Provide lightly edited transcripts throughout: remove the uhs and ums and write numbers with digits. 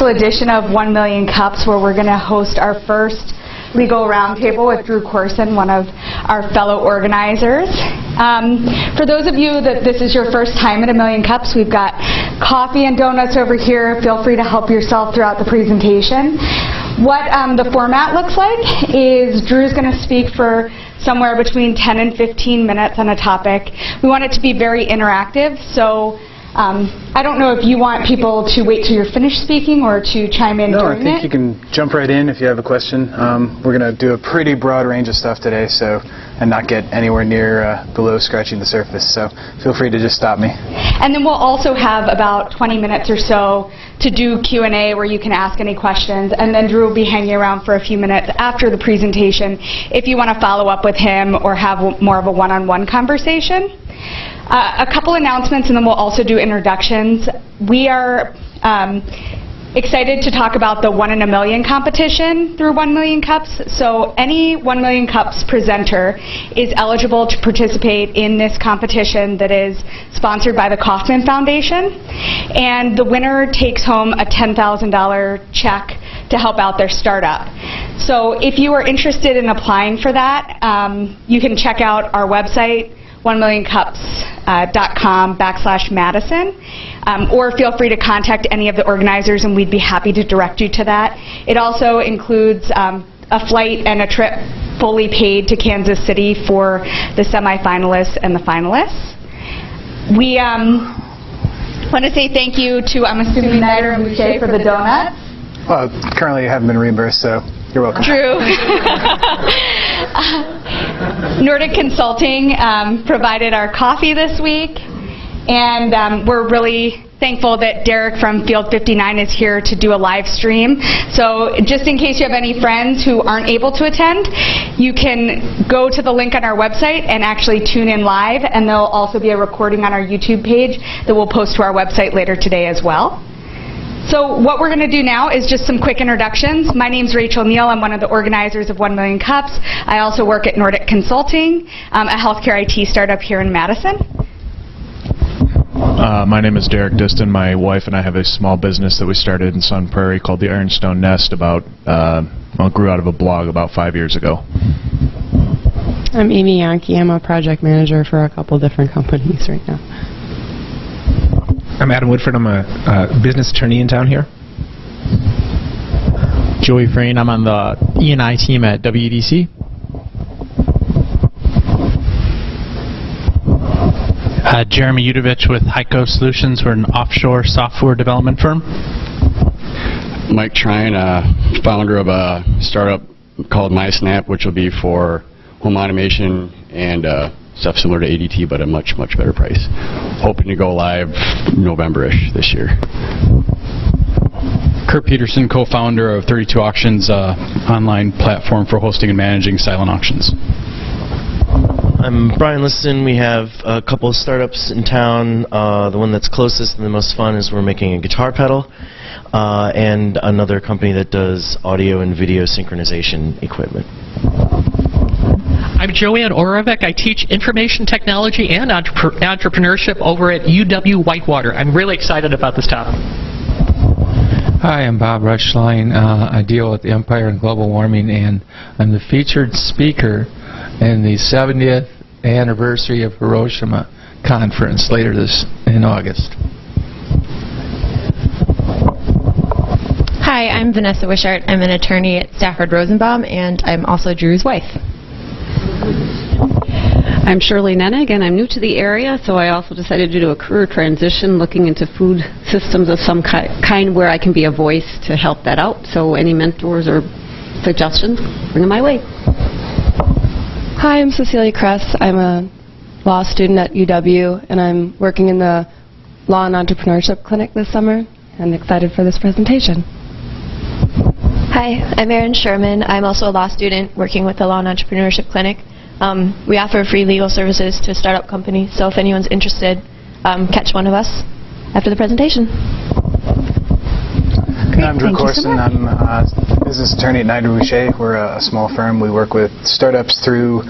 special edition of 1 Million Cups, where we're going to host our first legal roundtable with Coursin, one of our fellow organizers. For those of you that this is your first time at 1 Million Cups, we've got coffee and donuts over here. Feel free to help yourself throughout the presentation. What the format looks like is Drew's going to speak for somewhere between 10 and 15 minutes on a topic. We want it to be very interactive, so I don't know if you want people to wait till you're finished speaking or to chime in during it. No, I think you can jump right in if you have a question. We're going to do a pretty broad range of stuff today, and not get anywhere near below scratching the surface, so feel free to just stop me. And then we'll also have about 20 minutes or so to do Q&A where you can ask any questions, and then Drew will be hanging around for a few minutes after the presentation if you want to follow up with him or have more of a one-on-one conversation. A couple announcements, and then we'll also do introductions. We are excited to talk about the 1 in a Million competition through 1 Million Cups. So any 1 Million Cups presenter is eligible to participate in this competition that is sponsored by the Coursin Foundation. And the winner takes home a $10,000 check to help out their startup. So if you are interested in applying for that, you can check out our website, 1millioncups.com/Madison, or feel free to contact any of the organizers and we'd be happy to direct you to that. It also includes a flight and a trip fully paid to Kansas City for the semifinalists and the finalists. We want to say thank you to, I'm assuming, Neider and Bouche for the donuts. Well, currently you haven't been reimbursed, so you're welcome. True. Nordic Consulting provided our coffee this week, and we're really thankful that Derek from Field 59 is here to do a live stream. So just in case you have any friends who aren't able to attend, you can go to the link on our website and actually tune in live, and there'll also be a recording on our YouTube page that we'll post to our website later today as well. So what we're going to do now is just some quick introductions. My name's Rachel Neal. I'm one of the organizers of 1 Million Cups. I also work at Nordic Consulting, a healthcare IT startup here in Madison. My name is Derek Diston. My wife and I have a small business that we started in Sun Prairie called the Ironstone Nest grew out of a blog about 5 years ago. I'm Amy Yankee. I'm a project manager for a couple different companies right now. I'm Adam Woodford. I'm a business attorney in town here. Joey Frayne. I'm on the E&I team at WEDC. Jeremy Udovich with Heiko Solutions. We're an offshore software development firm. Mike Trine, founder of a startup called MySnap, which will be for home automation and stuff similar to ADT, but a much, much better price. Hoping to go live November-ish this year. Kurt Peterson, co-founder of 32 Auctions, online platform for hosting and managing silent auctions. I'm Brian Liston. We have a couple of startups in town. The one that's closest and the most fun is we're making a guitar pedal, and another company that does audio and video synchronization equipment. I'm Joanne Oravec. I teach information technology and entrepreneurship over at UW Whitewater. I'm really excited about this topic. Hi, I'm Bob Rushline. I deal with the Empire and Global Warming, and I'm the featured speaker in the 70th anniversary of Hiroshima conference later in August. Hi, I'm Vanessa Wishart. I'm an attorney at Stafford Rosenbaum, and I'm also Drew's wife. I'm Shirley Nenig, and I'm new to the area, so I also decided to do a career transition looking into food systems of some kind where I can be a voice to help that out. So any mentors or suggestions, bring them my way. Hi, I'm Cecilia Kress. I'm a law student at UW, and I'm working in the Law and Entrepreneurship Clinic this summer, and excited for this presentation. Hi, I'm Erin Sherman. I'm also a law student working with the Law and Entrepreneurship Clinic. We offer free legal services to startup companies, so if anyone's interested, catch one of us after the presentation. I'm Drew Coursin. I'm a business attorney at Neider, Bouche. We're a small firm. We work with startups through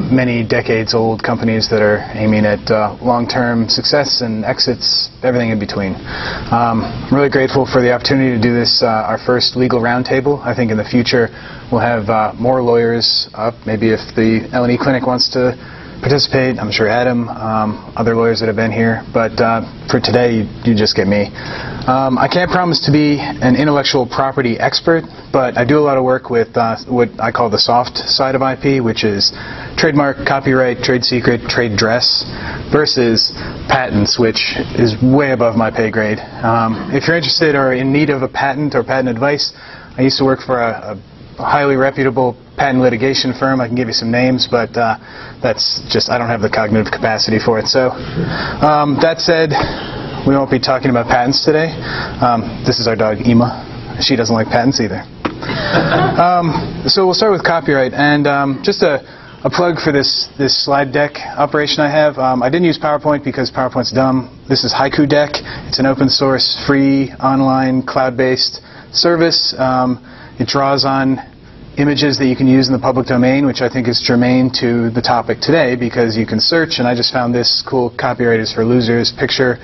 many decades-old companies that are aiming at long-term success and exits, everything in between. I'm really grateful for the opportunity to do this, our first legal roundtable. I think in the future we'll have more lawyers up. Maybe if the L&E Clinic wants to participate, I'm sure Adam, other lawyers that have been here, but for today you just get me. I can't promise to be an intellectual property expert, but I do a lot of work with what I call the soft side of IP, which is trademark, copyright, trade secret, trade dress, versus patents, which is way above my pay grade. If you're interested or in need of a patent or patent advice, I used to work for a highly reputable patent litigation firm. I can give you some names, but that's just, I don't have the cognitive capacity for it. So that said, we won't be talking about patents today. This is our dog, Ema. She doesn't like patents either. So we'll start with copyright. And just a plug for this slide deck operation I have. I didn't use PowerPoint because PowerPoint's dumb. This is Haiku Deck. It's an open source, free, online, cloud-based service. It draws on images that you can use in the public domain, which I think is germane to the topic today because you can search, and I just found this cool Copyright is for Losers picture.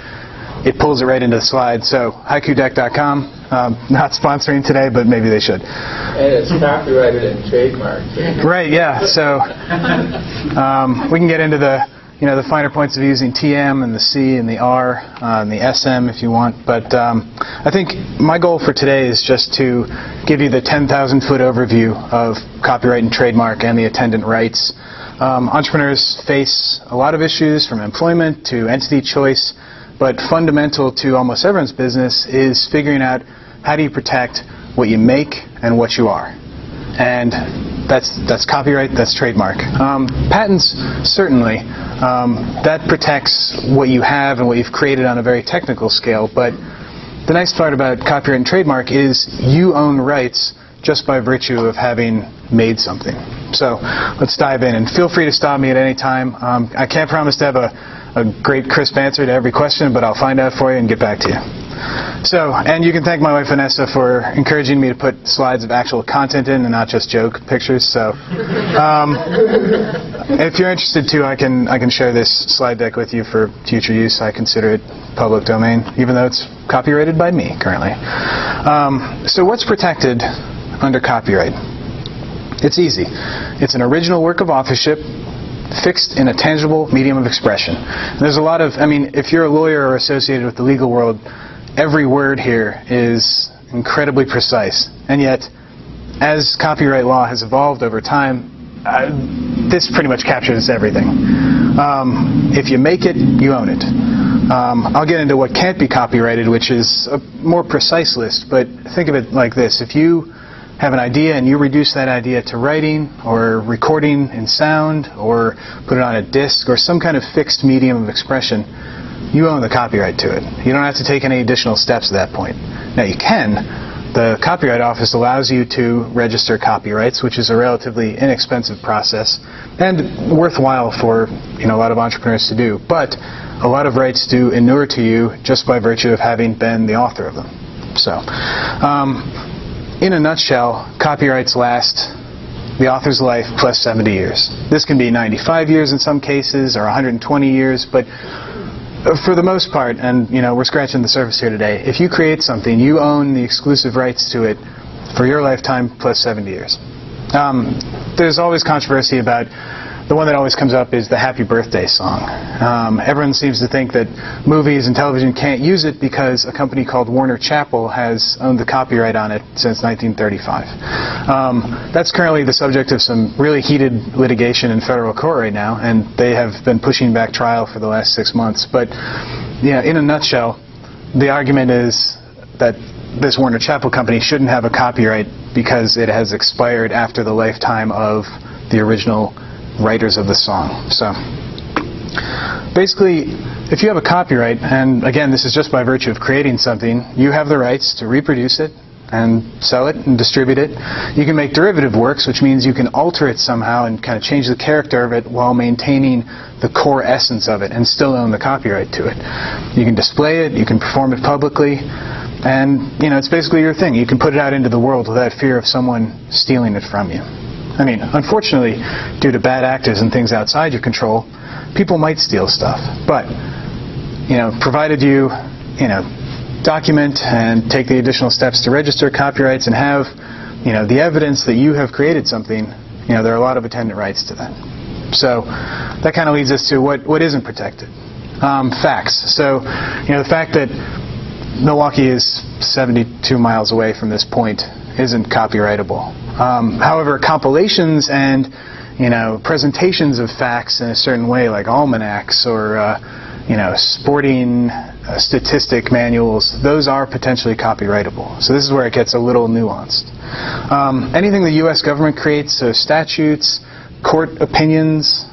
It pulls it right into the slide. So haikudeck.com. Not sponsoring today, but maybe they should. And it's copyrighted and trademarked. Right, yeah. So we can get into the finer points of using TM and the C and the R and the SM if you want. But I think my goal for today is just to give you the 10,000-foot overview of copyright and trademark and the attendant rights. Entrepreneurs face a lot of issues from employment to entity choice, but fundamental to almost everyone's business is figuring out how do you protect what you make and what you are. And that's copyright, that's trademark. Patents, certainly, that protects what you have and what you've created on a very technical scale, but the nice part about copyright and trademark is you own rights just by virtue of having made something. So let's dive in, and feel free to stop me at any time. I can't promise to have a great crisp answer to every question, but I'll find out for you and get back to you. So, and you can thank my wife Vanessa for encouraging me to put slides of actual content in and not just joke pictures. So, if you're interested too, I can share this slide deck with you for future use. I consider it public domain, even though it's copyrighted by me currently. So, what's protected under copyright? It's easy. It's an original work of authorship fixed in a tangible medium of expression. And there's a lot of, if you're a lawyer or associated with the legal world, every word here is incredibly precise. And yet, as copyright law has evolved over time, this pretty much captures everything. If you make it, you own it. I'll get into what can't be copyrighted, which is a more precise list, but think of it like this. If you have an idea and you reduce that idea to writing or recording in sound or put it on a disc or some kind of fixed medium of expression, you own the copyright to it. You don't have to take any additional steps at that point. Now you can. The Copyright Office allows you to register copyrights, which is a relatively inexpensive process and worthwhile for a lot of entrepreneurs to do. But a lot of rights do inure to you just by virtue of having been the author of them. So, in a nutshell, copyrights last the author's life plus 70 years. This can be 95 years in some cases or 120 years, but for the most part, and we're scratching the surface here today, if you create something, you own the exclusive rights to it for your lifetime plus 70 years. There's always controversy about, the one that always comes up is the Happy Birthday song. Everyone seems to think that movies and television can't use it because a company called Warner Chappell has owned the copyright on it since 1935. That's currently the subject of some really heated litigation in federal court right now, and they have been pushing back trial for the last 6 months. But in a nutshell, the argument is that this Warner Chappell company shouldn't have a copyright because it has expired after the lifetime of the original writers of the song. So basically, if you have a copyright, and again this is just by virtue of creating something, you have the rights to reproduce it and sell it and distribute it. You can make derivative works, which means you can alter it somehow and kind of change the character of it while maintaining the core essence of it and still own the copyright to it. You can display it, you can perform it publicly. And, it's basically your thing. You can put it out into the world without fear of someone stealing it from you. I mean, unfortunately, due to bad actors and things outside your control, people might steal stuff. But, provided you, document and take the additional steps to register copyrights and have, the evidence that you have created something, there are a lot of attendant rights to that. So that kind of leads us to what isn't protected. Facts. So, the fact that Milwaukee is 72 miles away from this point isn't copyrightable. However, compilations and presentations of facts in a certain way, like almanacs or sporting statistic manuals, those are potentially copyrightable. So this is where it gets a little nuanced. Anything the U.S. government creates, so statutes, court opinions,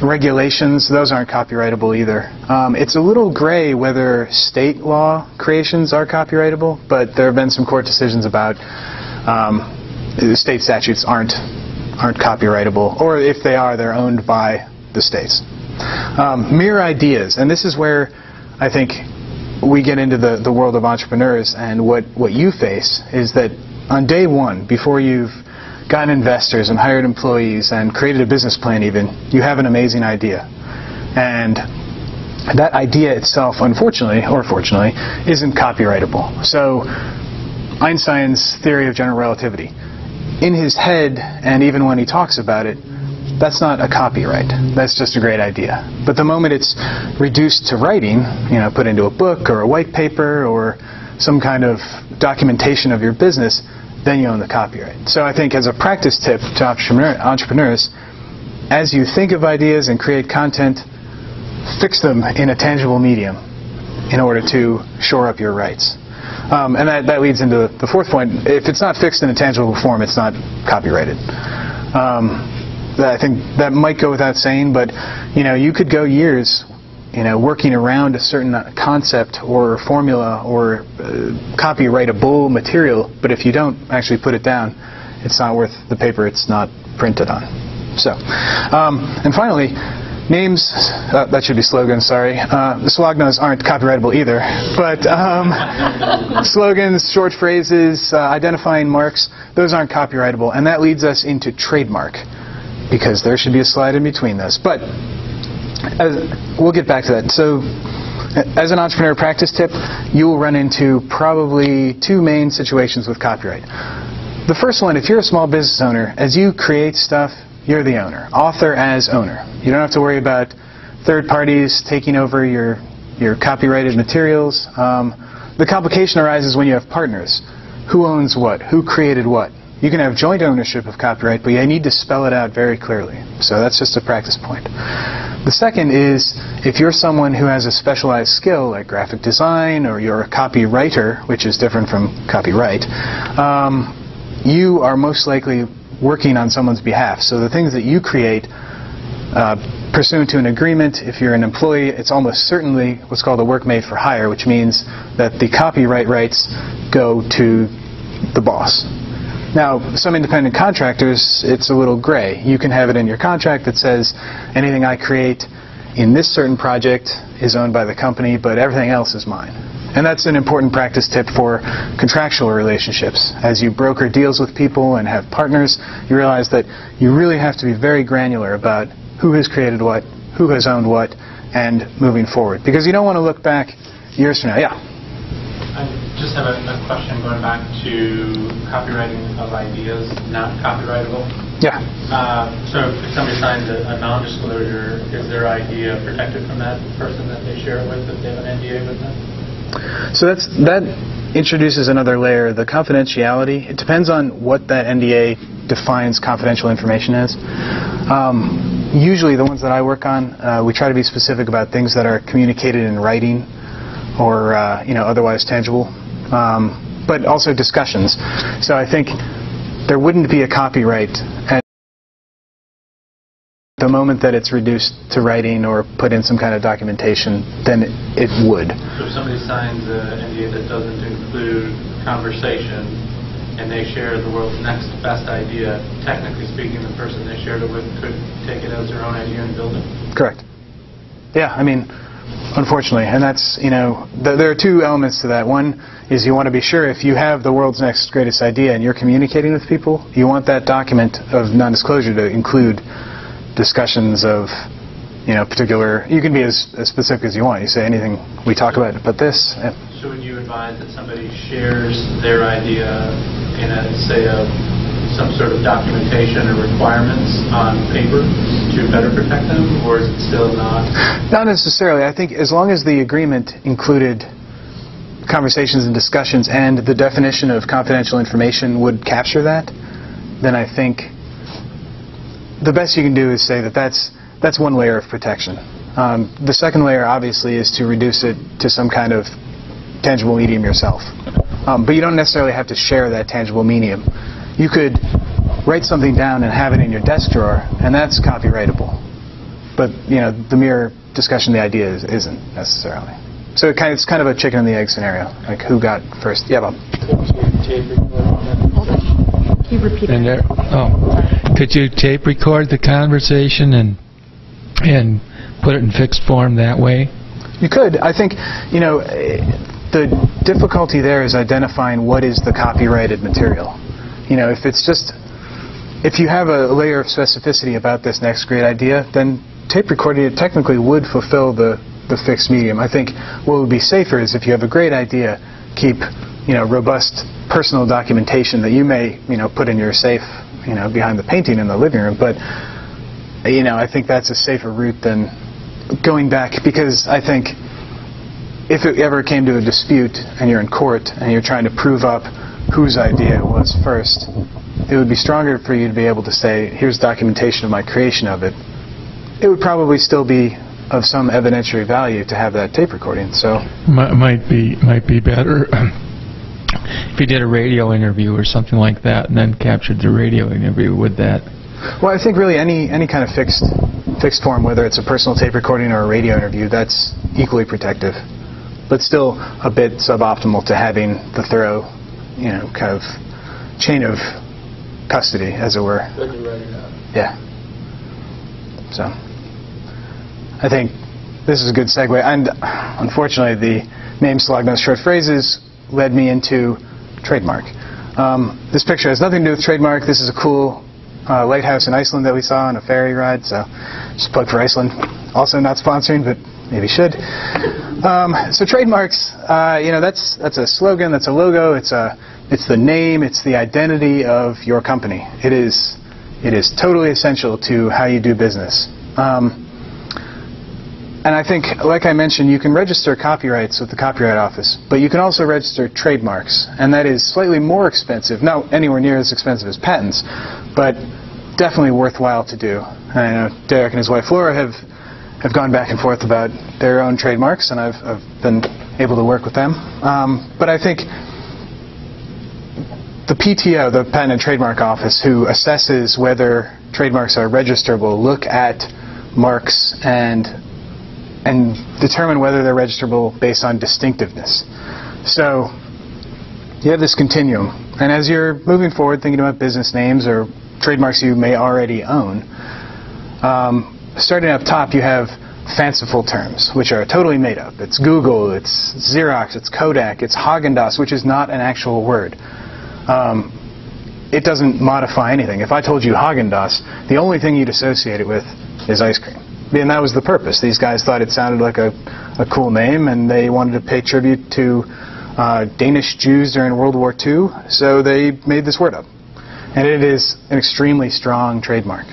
regulations, those aren't copyrightable either. It's a little gray whether state law creations are copyrightable, but there have been some court decisions about state statutes aren't copyrightable, or if they are, they're owned by the states. Mere ideas, and this is where I think we get into the world of entrepreneurs, and what you face is that on day one, before you've gotten investors and hired employees and created a business plan even, you have an amazing idea. And that idea itself, unfortunately, or fortunately, isn't copyrightable. So Einstein's theory of general relativity, in his head, and even when he talks about it, that's not a copyright. That's just a great idea. But the moment it's reduced to writing, put into a book or a white paper or some kind of documentation of your business, then you own the copyright. So I think as a practice tip to entrepreneurs, as you think of ideas and create content, fix them in a tangible medium in order to shore up your rights. And that leads into the fourth point. If it's not fixed in a tangible form, it's not copyrighted. I think that might go without saying, but you could go years working around a certain concept or formula or copyrightable material, but if you don't actually put it down, it's not worth the paper it's not printed on. So, and finally, names, that should be slogans, sorry. The slognos aren't copyrightable either, but slogans, short phrases, identifying marks, those aren't copyrightable, and that leads us into trademark, because there should be a slide in between those. But we'll get back to that. So as an entrepreneur practice tip, you will run into probably two main situations with copyright. The first one, if you're a small business owner, as you create stuff, you're the owner. Author as owner. You don't have to worry about third parties taking over your copyrighted materials. The complication arises when you have partners. Who owns what? Who created what? You can have joint ownership of copyright, but you need to spell it out very clearly. So that's just a practice point. The second is, if you're someone who has a specialized skill like graphic design, or you're a copywriter, which is different from copyright, you are most likely working on someone's behalf. So the things that you create, pursuant to an agreement, if you're an employee, it's almost certainly what's called a work made for hire, which means that the copyright rights go to the boss. Now, some independent contractors, it's a little gray. You can have it in your contract that says anything I create in this certain project is owned by the company, but everything else is mine. And that's an important practice tip for contractual relationships. As you broker deals with people and have partners, you realize that you really have to be very granular about who has created what, who has owned what, and moving forward. Because you don't want to look back years from now. Yeah? I just have a question going back to copywriting of ideas not copyrightable. Yeah. So if somebody signs a non-disclosure, is their idea protected from that person that they share it with if they have an NDA with them? So that introduces another layer, the confidentiality. It depends on what that NDA defines confidential information as. Usually the ones that I work on, we try to be specific about things that are communicated in writing or otherwise tangible, but also discussions. So I think there wouldn't be a copyright at the moment that it's reduced to writing or put in some kind of documentation, then it would. So if somebody signs an NDA that doesn't include conversation and they share the world's next best idea, technically speaking, the person they shared it with could take it as their own idea and build it? Correct. Yeah, I mean, unfortunately. And that's, there are two elements to that. One is you want to be sure if you have the world's next greatest idea and you're communicating with people, you want that document of non-disclosure to include discussions of, particular, you can be as specific as you want. You say anything we talk about but this. So would you advise that somebody shares their idea in some sort of documentation or requirements on paper to better protect them, or is it still not? Not necessarily. I think as long as the agreement included conversations and discussions and the definition of confidential information would capture that, then I think the best you can do is say that that's one layer of protection. The second layer, obviously, is to reduce it to some kind of tangible medium yourself. But you don't necessarily have to share that tangible medium. You could write something down and have it in your desk drawer, and that's copyrightable. But the mere discussion of the idea isn't necessarily. So it's kind of a chicken and the egg scenario, like who got first. Yeah, Bob. Can you repeat that? Could you tape record the conversation and put it in fixed form that way? You could. I think, the difficulty there is identifying what is the copyrighted material. If you have a layer of specificity about this next great idea, then tape recording it technically would fulfill the fixed medium. I think what would be safer is if you have a great idea, keep robust personal documentation that you may put in your safe behind the painting in the living room. But I think that's a safer route than going back, because I think if it ever came to a dispute and you're in court and you're trying to prove up whose idea it was first, it would be stronger for you to be able to say, here's documentation of my creation of it. It would probably still be of some evidentiary value to have that tape recording. So might be better if you did a radio interview or something like that and then captured the radio interview with that. Well, I think really any kind of fixed form, whether it's a personal tape recording or a radio interview, that's equally protective, but still a bit suboptimal to having the thorough, kind of chain of custody, as it were. Yeah. So I think this is a good segue. And unfortunately, the name Slogna's short phrases led me into trademark. This picture has nothing to do with trademark. This is a cool lighthouse in Iceland that we saw on a ferry ride. So just plug for Iceland. Also not sponsoring, but maybe should. So trademarks, that's a slogan, that's a logo, it's the name, it's the identity of your company. It is totally essential to how you do business. And I think, like I mentioned, you can register copyrights with the Copyright Office, but you can also register trademarks, and that is slightly more expensive, not anywhere near as expensive as patents, but definitely worthwhile to do. I know Derek and his wife Laura have gone back and forth about their own trademarks, and I've been able to work with them. But I think the PTO, the Patent and Trademark Office, who assesses whether trademarks are registerable, look at marks and determine whether they're registerable based on distinctiveness. So you have this continuum, and as you're moving forward thinking about business names or trademarks you may already own, starting up top you have fanciful terms, which are totally made up. It's Google, it's Xerox, it's Kodak, it's Haagen-Dazs, which is not an actual word. It doesn't modify anything. If I told you Haagen-Dazs, the only thing you'd associate it with is ice cream. And that was the purpose. These guys thought it sounded like a cool name, and they wanted to pay tribute to Danish Jews during World War II, so they made this word up. And it is an extremely strong trademark.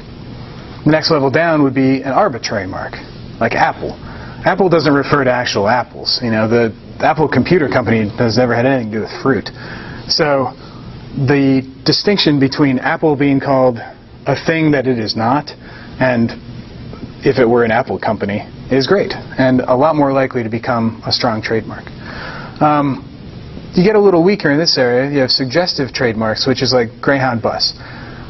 The next level down would be an arbitrary mark, like Apple. Apple doesn't refer to actual apples. The Apple Computer Company has never had anything to do with fruit. So the distinction between Apple being called a thing that it is not, and if it were an Apple company, is great, and a lot more likely to become a strong trademark. You get a little weaker in this area. You have suggestive trademarks, which is like Greyhound bus.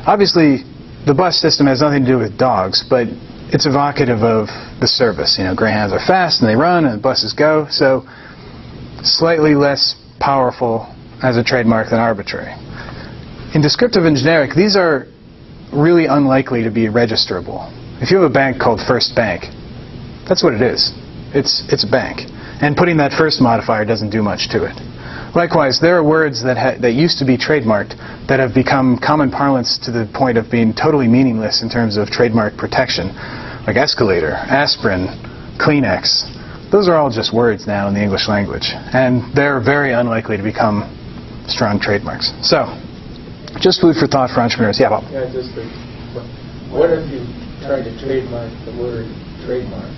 Obviously, the bus system has nothing to do with dogs, but it's evocative of the service. Greyhounds are fast, and they run, and buses go, so slightly less powerful as a trademark than arbitrary. In descriptive and generic, these are really unlikely to be registerable. If you have a bank called First Bank, that's what it is. It's a bank. And putting that first modifier doesn't do much to it. Likewise, there are words that used to be trademarked that have become common parlance to the point of being totally meaningless in terms of trademark protection, like escalator, aspirin, Kleenex. Those are all just words now in the English language, and they're very unlikely to become strong trademarks. So, just food for thought for entrepreneurs. Yeah, Bob. Yeah, just what if you tried to trademark the word trademark?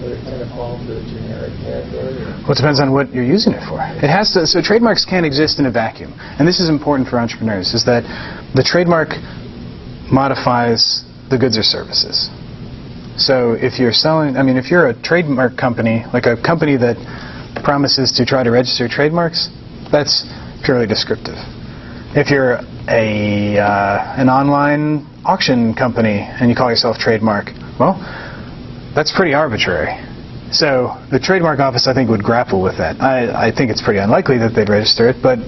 Would it kind of fall into the generic category? Well, it depends on what you're using it for. It has to. So trademarks can't exist in a vacuum, and this is important for entrepreneurs. Is that the trademark modifies the goods or services. So if you're selling, if you're a trademark company, like a company that promises to try to register trademarks, that's purely descriptive. If you're an online auction company and you call yourself trademark, well, that's pretty arbitrary. So the trademark office, I think, would grapple with that. I think it's pretty unlikely that they'd register it, but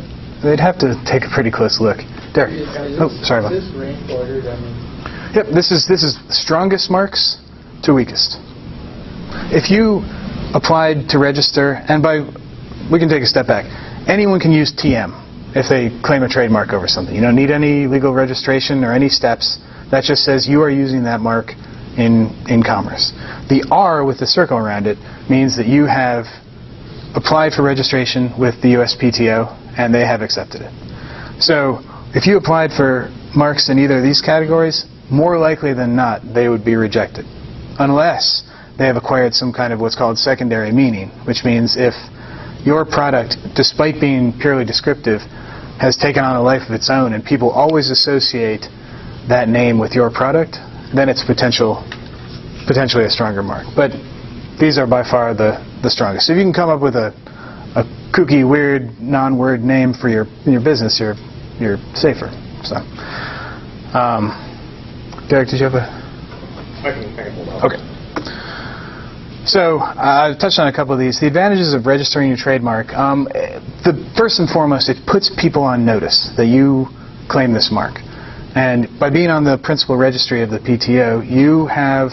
they'd have to take a pretty close look. Derek. Oh, sorry about that. Is this rank ordered? Yep, this is strongest marks to weakest. If you applied to register, and we can take a step back, anyone can use TM if they claim a trademark over something. You don't need any legal registration or any steps. That just says you are using that mark in commerce. The R with the circle around it means that you have applied for registration with the USPTO and they have accepted it. So if you applied for marks in either of these categories, more likely than not they would be rejected, unless they have acquired some kind of what's called secondary meaning, which means if your product, despite being purely descriptive, has taken on a life of its own and people always associate that name with your product, then it's potentially a stronger mark. But these are by far the strongest. So if you can come up with a kooky, weird, non-word name for your business, you're safer. So, Derek, did you have a? I can hold on. Okay. So I've touched on a couple of these. The advantages of registering your trademark. First and foremost, it puts people on notice that you claim this mark. And by being on the principal registry of the PTO, you have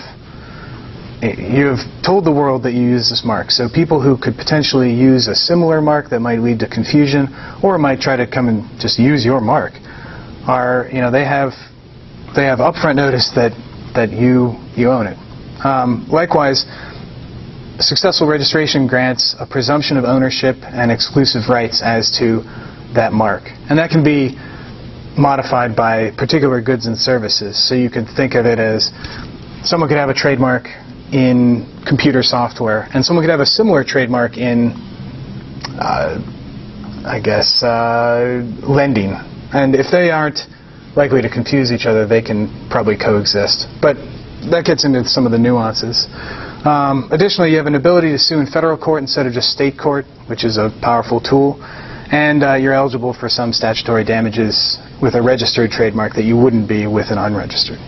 told the world that you use this mark. So people who could potentially use a similar mark that might lead to confusion, or might try to come and just use your mark, they have upfront notice that you own it. Likewise, successful registration grants a presumption of ownership and exclusive rights as to that mark, and that can be modified by particular goods and services. So you can think of it as someone could have a trademark in computer software, and someone could have a similar trademark in, lending. And if they aren't likely to confuse each other, they can probably coexist. But that gets into some of the nuances. Additionally, you have an ability to sue in federal court instead of just state court, which is a powerful tool. And you're eligible for some statutory damages with a registered trademark that you wouldn't be with an unregistered.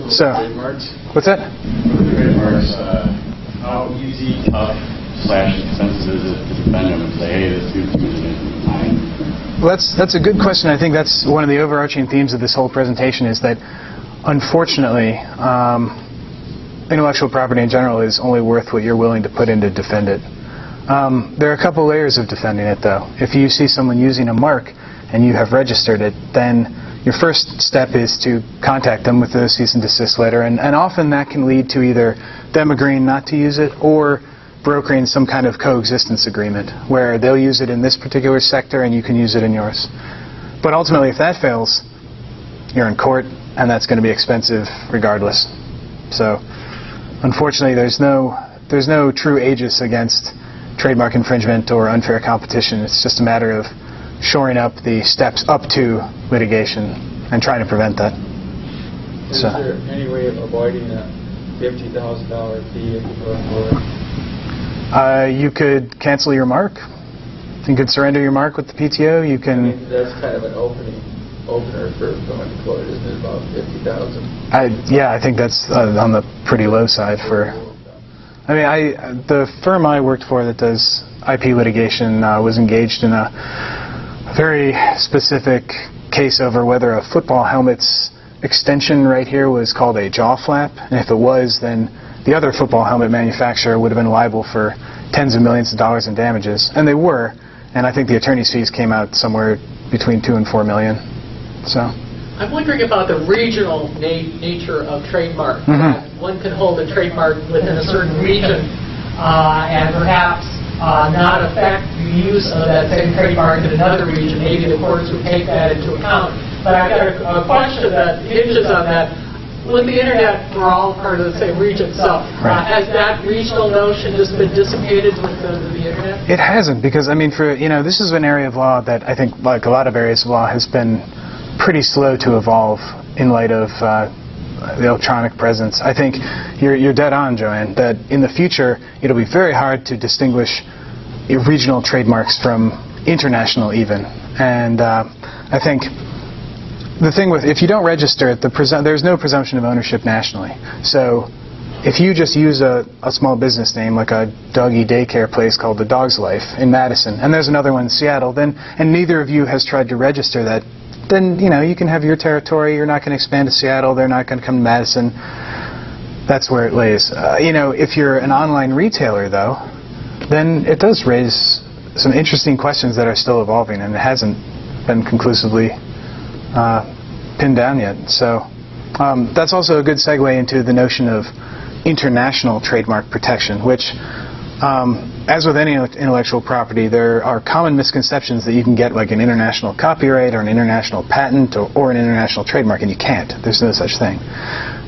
So, what's that? Trademarks, how easy, tough, /expensive is it to defend them and say, hey, this dude's using it mine? Well, that's a good question. I think that's one of the overarching themes of this whole presentation, is that, unfortunately, intellectual property in general is only worth what you're willing to put in to defend it. There are a couple layers of defending it, though. If you see someone using a mark and you have registered it, then your first step is to contact them with a cease and desist letter, and often that can lead to either them agreeing not to use it or brokering some kind of coexistence agreement where they'll use it in this particular sector and you can use it in yours. But ultimately, if that fails, you're in court, and that's going to be expensive regardless. So, unfortunately, there's no true aegis against trademark infringement or unfair competition. It's just a matter of shoring up the steps up to litigation and trying to prevent that. Is there any way of avoiding a $50,000 fee if you go for it? You could cancel your mark. You could surrender your mark with the PTO. You can. That's kind of an opener for going to court, isn't it? About $50,000. Yeah, I think that's on the pretty low side for. The firm I worked for that does IP litigation was engaged in a very specific case over whether a football helmet's extension right here was called a jaw flap, and if it was, then the other football helmet manufacturer would have been liable for tens of millions of dollars in damages, and they were, and I think the attorney's fees came out somewhere between $2 and $4 million. So. I'm wondering about the regional nature of trademark. One can hold a trademark within a certain region and perhaps not affect the use of that same trademark in another region. Maybe the courts would take that into account. But I've got a question that hinges on that. With the internet, we're all part of the same region, so has that regional notion just been dissipated with the internet? It hasn't, because I mean, this is an area of law that I think, like a lot of areas of law, has been pretty slow to evolve in light of the electronic presence. I think you're dead on, Joanne, that in the future it'll be very hard to distinguish regional trademarks from international even. And I think the thing with, if you don't register it, there's no presumption of ownership nationally. So if you just use a small business name like a doggy daycare place called The Dog's Life in Madison, and there's another one in Seattle, and neither of you has tried to register that, then you can have your territory. You're not going to expand to Seattle. They're not going to come to Madison. That's where it lays. If you're an online retailer, though, then it does raise some interesting questions that are still evolving, and it hasn't been conclusively pinned down yet. So that's also a good segue into the notion of international trademark protection, which, as with any intellectual property, there are common misconceptions that you can get like an international copyright or an international patent or an international trademark, and you can't. There's no such thing.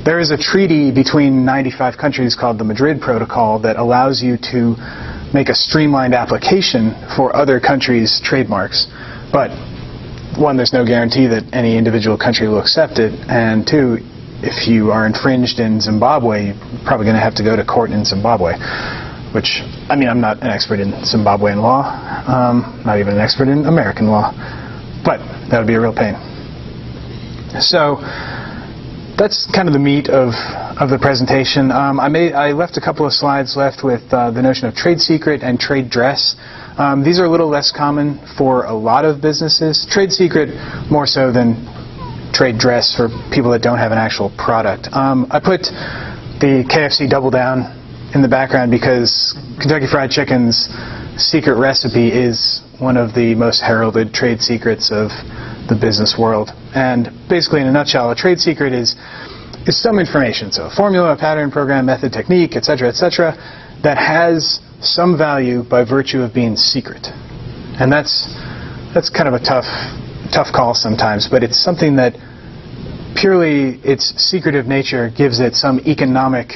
There is a treaty between 95 countries called the Madrid Protocol that allows you to make a streamlined application for other countries' trademarks. But one, there's no guarantee that any individual country will accept it, and two, if you are infringed in Zimbabwe, you're probably going to have to go to court in Zimbabwe, which, I mean, I'm not an expert in Zimbabwean law, not even an expert in American law, but that would be a real pain. So that's kind of the meat of the presentation. I left a couple of slides left with the notion of trade secret and trade dress. These are a little less common for a lot of businesses. Trade secret more so than trade dress for people that don't have an actual product. I put the KFC Double Down in the background because Kentucky Fried Chicken's secret recipe is one of the most heralded trade secrets of the business world. And basically, in a nutshell, a trade secret is some information, so a formula, a pattern, program, method, technique, etc., that has some value by virtue of being secret. And that's kind of a tough call sometimes, but it's something that purely its secretive nature gives it some economic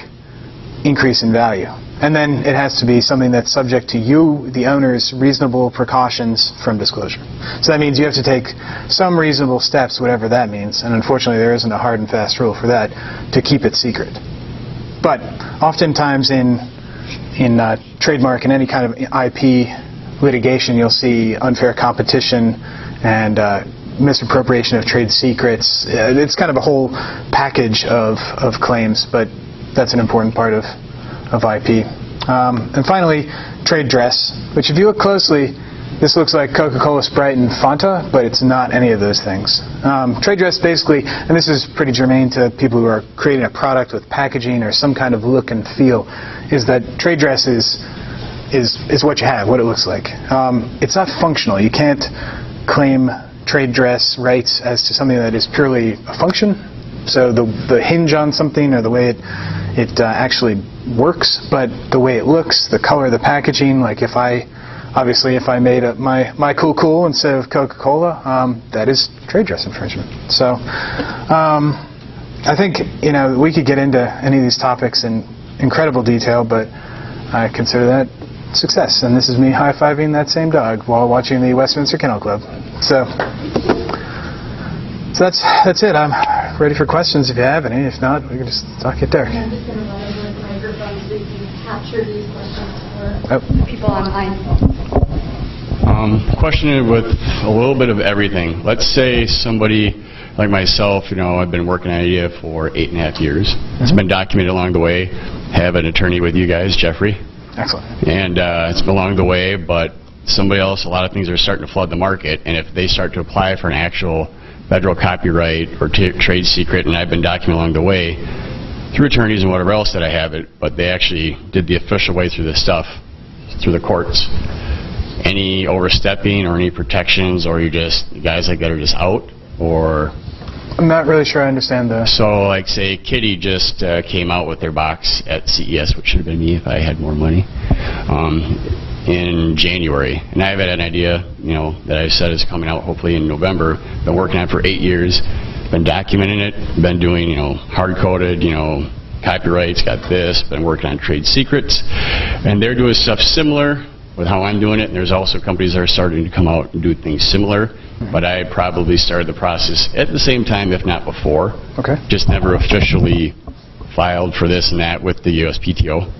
increase in value. And then it has to be something that's subject to you, the owner's, reasonable precautions from disclosure. So that means you have to take some reasonable steps, whatever that means, and unfortunately there isn't a hard and fast rule for that, to keep it secret. But oftentimes in trademark and any kind of IP litigation, you'll see unfair competition and misappropriation of trade secrets. It's kind of a whole package of claims, but that's an important part of IP. And finally, trade dress, which if you look closely, this looks like Coca-Cola, Sprite, and Fanta, but it's not any of those things. Trade dress basically, and this is pretty germane to people who are creating a product with packaging or some kind of look and feel, is that trade dress is what you have, what it looks like. It's not functional. You can't claim trade dress rights as to something that is purely a function. So the hinge on something or the way it actually works, but the way it looks, the color, the packaging, like if I made my Cool instead of Coca-Cola, that is trade dress infringement. So I think we could get into any of these topics in incredible detail, but I consider that success. And this is me high-fiving that same dog while watching the Westminster Kennel Club. So that's it. I'm ready for questions if you have any. If not, we can just talk it there. I'm just going to run over the microphone so you can capture these questions for people online. Question with a little bit of everything. Let's say somebody like myself, I've been working on an idea for 8.5 years. It's been documented along the way. Have an attorney with you guys, Jeffrey. Excellent. And it's been along the way, but somebody else, a lot of things are starting to flood the market, and if they start to apply for an actual federal copyright or trade secret, and I've been documenting along the way through attorneys and whatever else that I have it, but they actually did the official way through this stuff through the courts. Any overstepping or any protections, or you just guys like that are just out, or? I'm not really sure I understand the... So, like, say, Kitty just came out with their box at CES, which should have been me if I had more money, in January. And I've had an idea, you know, that I said is coming out hopefully in November. Been working on it for 8 years. Been documenting it. Been doing, you know, hard-coded, you know, copyrights, got this. Been working on trade secrets. And they're doing stuff similar with how I'm doing it. And there's also companies that are starting to come out and do things similar. But I probably started the process at the same time, if not before. Okay. Just never officially filed for this and that with the USPTO.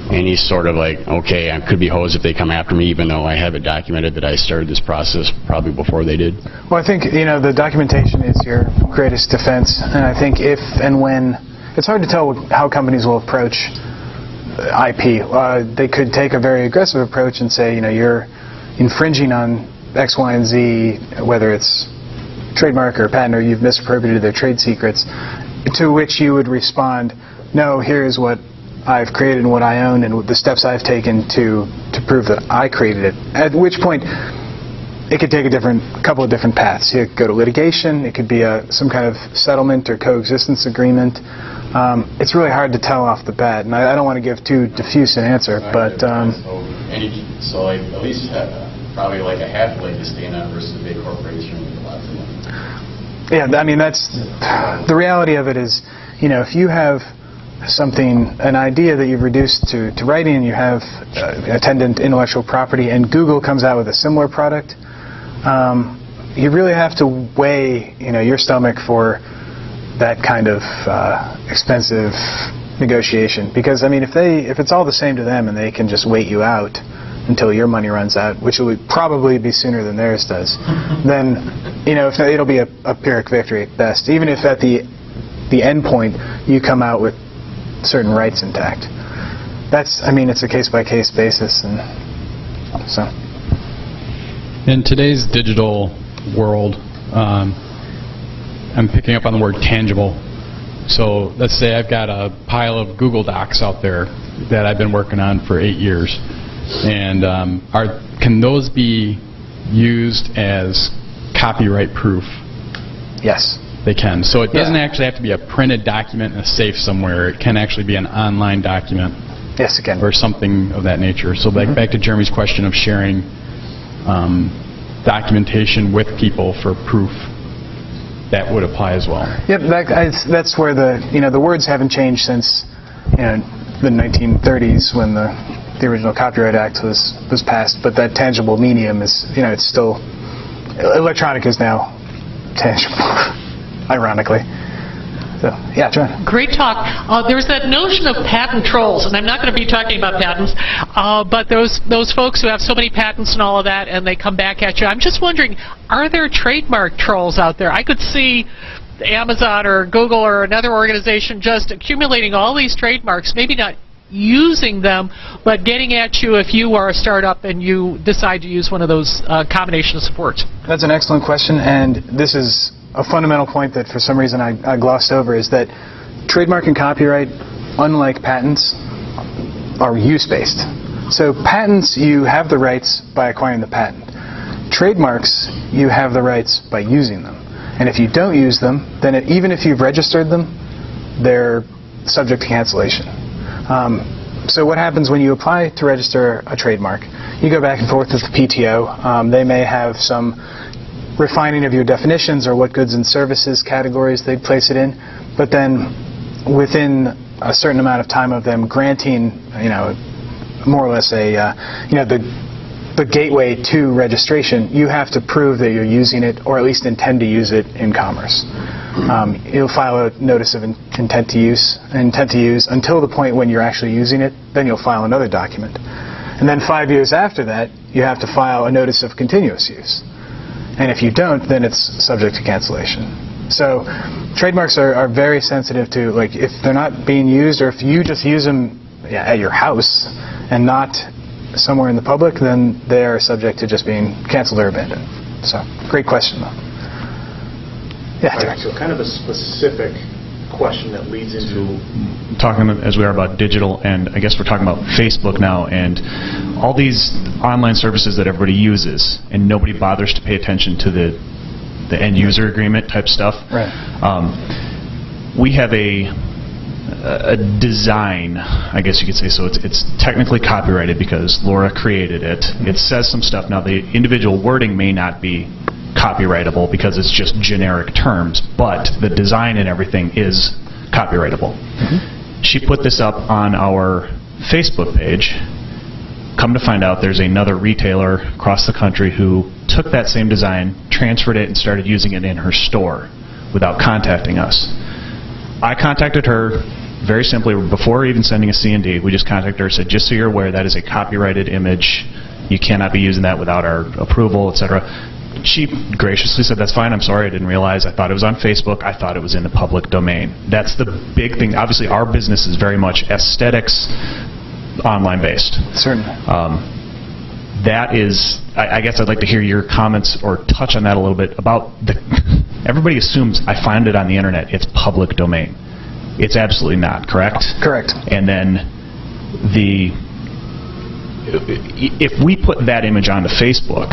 And he's sort of like, okay, I could be hosed if they come after me, even though I have it documented that I started this process probably before they did. Well, I think, you know, the documentation is your greatest defense. And I think if and when, it's hard to tell how companies will approach IP. They could take a very aggressive approach and say, you know, you're infringing on X, Y, and Z, whether it's trademark or patent, or you've misappropriated their trade secrets, to which you would respond, no, here's what I've created and what I own and the steps I've taken to prove that I created it. At which point, it could take a couple of different paths. You could go to litigation, it could be some kind of settlement or coexistence agreement. It's really hard to tell off the bat, and I don't want to give too diffuse an answer, but... so like, at least probably like a half leg to stand on versus a big corporation with lots of money. Yeah, I mean, that's... The reality of it is, you know, if you have an idea that you've reduced to writing, and you have attendant intellectual property, and Google comes out with a similar product, you really have to weigh, you know, your stomach for that kind of expensive negotiation. Because, I mean, if it's all the same to them and they can just wait you out until your money runs out, which will probably be sooner than theirs does, then, you know, it'll be a Pyrrhic victory at best. Even if at the end point you come out with certain rights intact. That's, I mean, it's a case-by-case basis, and so. In today's digital world, I'm picking up on the word tangible. So let's say I've got a pile of Google Docs out there that I've been working on for 8 years, and can those be used as copyright proof? Yes. They can. So it doesn't actually have to be a printed document in a safe somewhere. It can actually be an online document. Yes, it can. Or something of that nature. So back to Jeremy's question of sharing documentation with people for proof, that would apply as well. Yep, that's where the words haven't changed since, you know, the 1930s when the original Copyright Act was passed. But that tangible medium is, you know, it's still, electronic is now tangible. Ironically. So, yeah, John. Great talk. There's that notion of patent trolls, and I'm not going to be talking about patents, but those folks who have so many patents and all of that, and they come back at you. I'm just wondering, are there trademark trolls out there? I could see Amazon or Google or another organization just accumulating all these trademarks, maybe not using them, but getting at you if you are a startup and you decide to use one of those combination of supports. That's an excellent question, and this is a fundamental point that for some reason I glossed over, is that trademark and copyright, unlike patents, are use-based. So patents, you have the rights by acquiring the patent. Trademarks, you have the rights by using them. And if you don't use them, then even if you've registered them, they're subject to cancellation. So what happens when you apply to register a trademark? You go back and forth with the PTO. They may have some refining of your definitions or what goods and services categories they'd place it in, but then within a certain amount of time of them granting, you know, more or less a, you know, the gateway to registration, you have to prove that you're using it, or at least intend to use it in commerce. You'll file a notice of intent to use until the point when you're actually using it. Then you'll file another document, and then 5 years after that, you have to file a notice of continuous use. And if you don't, then it's subject to cancellation. So trademarks are very sensitive to, like, if they're not being used, or if you just use them at your house and not somewhere in the public, then they are subject to just being canceled or abandoned. So, great question, though. Yeah. Right, so kind of a specific question that leads into talking as we are about digital, and I guess we're talking about Facebook now, and all these online services that everybody uses, and nobody bothers to pay attention to the end user agreement type stuff. Right. We have a design, I guess you could say, so it's technically copyrighted because Laura created it. It says some stuff. Now the individual wording may not be copyrightable because it's just generic terms, but the design and everything is copyrightable. She put this up on our Facebook page. Come to find out, there's another retailer across the country who took that same design, transferred it, and started using it in her store without contacting us. I contacted her very simply before even sending a C&D. We just contacted her and said, just so you're aware, that is a copyrighted image. You cannot be using that without our approval, etc. She graciously said, that's fine, I'm sorry, I didn't realize. I thought it was on Facebook. I thought it was in the public domain. That's the big thing. Obviously, our business is very much aesthetics, online based. Certainly. That is, I guess I'd like to hear your comments or touch on that a little bit about everybody assumes I find it on the internet, it's public domain. It's absolutely not, correct? Correct. And then if we put that image onto Facebook,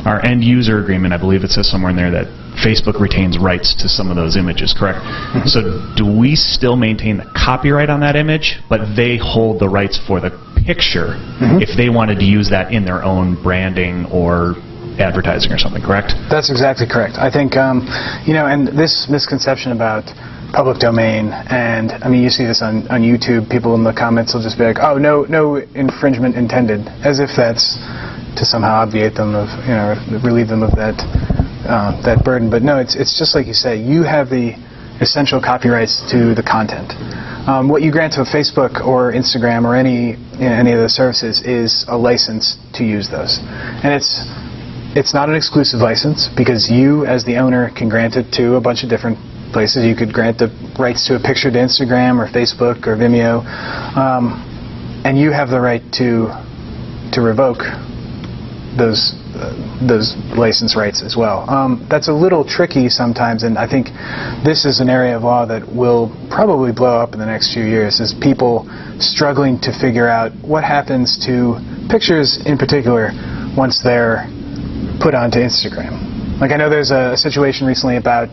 our end user agreement, I believe it says somewhere in there that Facebook retains rights to some of those images, correct? So do we still maintain the copyright on that image, but they hold the rights for the picture if they wanted to use that in their own branding or advertising or something, correct? That's exactly correct. I think, and this misconception about public domain, and I mean, you see this on YouTube, people in the comments will just be like, oh, no infringement intended, as if that's to somehow obviate them of, relieve them of that burden. But no, it's just like you say, you have the essential copyrights to the content. What you grant to a Facebook or Instagram or any of the services is a license to use those. And it's not an exclusive license because you, as the owner, can grant it to a bunch of different places. You could grant the rights to a picture to Instagram or Facebook or Vimeo, and you have the right to revoke those license rights as well. That's a little tricky sometimes, and I think this is an area of law that will probably blow up in the next few years, is people struggling to figure out what happens to pictures in particular once they're put onto Instagram. Like, I know there's a situation recently about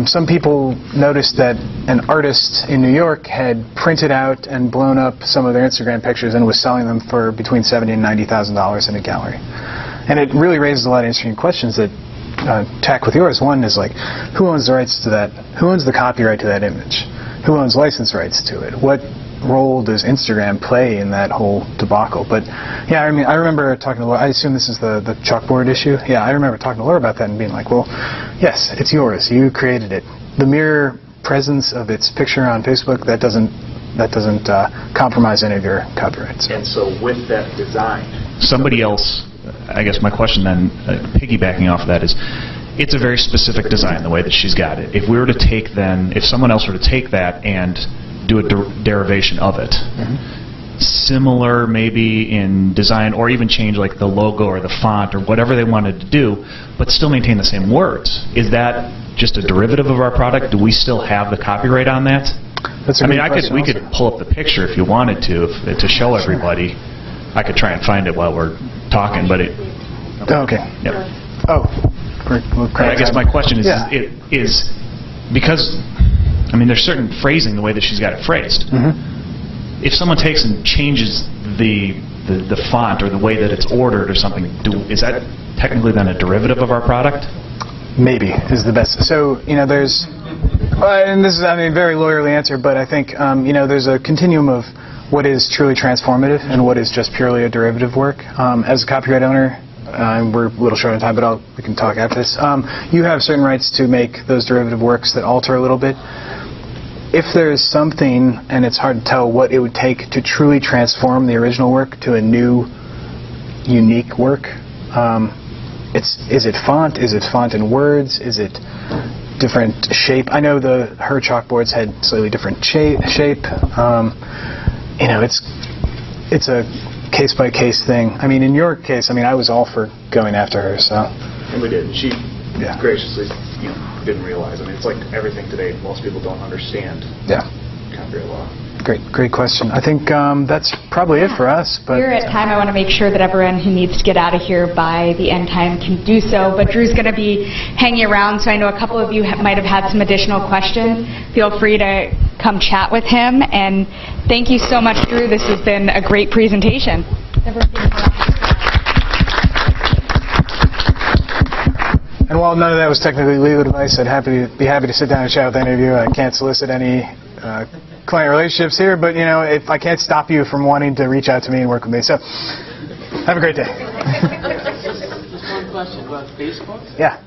some people noticed that an artist in New York had printed out and blown up some of their Instagram pictures and was selling them for between $70,000 and $90,000 in a gallery. And it really raises a lot of interesting questions that tack with yours. One is like, who owns the rights to that? Who owns the copyright to that image? Who owns license rights to it? What role does Instagram play in that whole debacle? But yeah, I mean, I remember talking to Laura. I assume this is the chalkboard issue. Yeah, I remember talking to Laura about that and being like, well, yes, it's yours. You created it. The mere presence of its picture on Facebook, that doesn't compromise any of your copyrights. And so with that design, somebody else, I guess my question then, piggybacking off of that, is it's a very specific design the way that she's got it. If we were to take if someone else were to take that and do a derivation of it, similar maybe in design, or even change like the logo or the font or whatever they wanted to do, but still maintain the same words, is that just a derivative of our product? Do we still have the copyright on that? That's a I mean, question we could pull up the picture if you wanted to show everybody. I could try and find it while we're talking, but it. Okay. Yep. Oh. I guess my question is, is because, I mean, there's certain phrasing the way that she's got it phrased. If someone takes and changes the font or the way that it's ordered or something, is that technically then a derivative of our product? Maybe is the best. So, there's, and this is, I mean, very lawyerly answer, but I think, there's a continuum of what is truly transformative and what is just purely a derivative work. As a copyright owner, we're a little short on time, but we can talk after this. You have certain rights to make those derivative works that alter a little bit. If there is something, and it's hard to tell what it would take to truly transform the original work to a new, unique work, is it font? Is it font in words? Is it different shape? I know her chalkboards had slightly different shape. It's a case-by-case thing. I mean, in your case, I mean, I was all for going after her, so. And we did. She graciously, didn't realize? I mean, it's like everything today. Most people don't understand copyright law. Great question. I think that's probably it for us. But we're at time. I want to make sure that everyone who needs to get out of here by the end time can do so. But Drew's going to be hanging around, so I know a couple of you might have had some additional questions. Feel free to come chat with him. And thank you so much, Drew. This has been a great presentation. And while none of that was technically legal advice, I'd be happy to sit down and chat with any of you. I can't solicit any client relationships here, but if I can't stop you from wanting to reach out to me and work with me. So, have a great day. Just one question about Facebook. Yeah.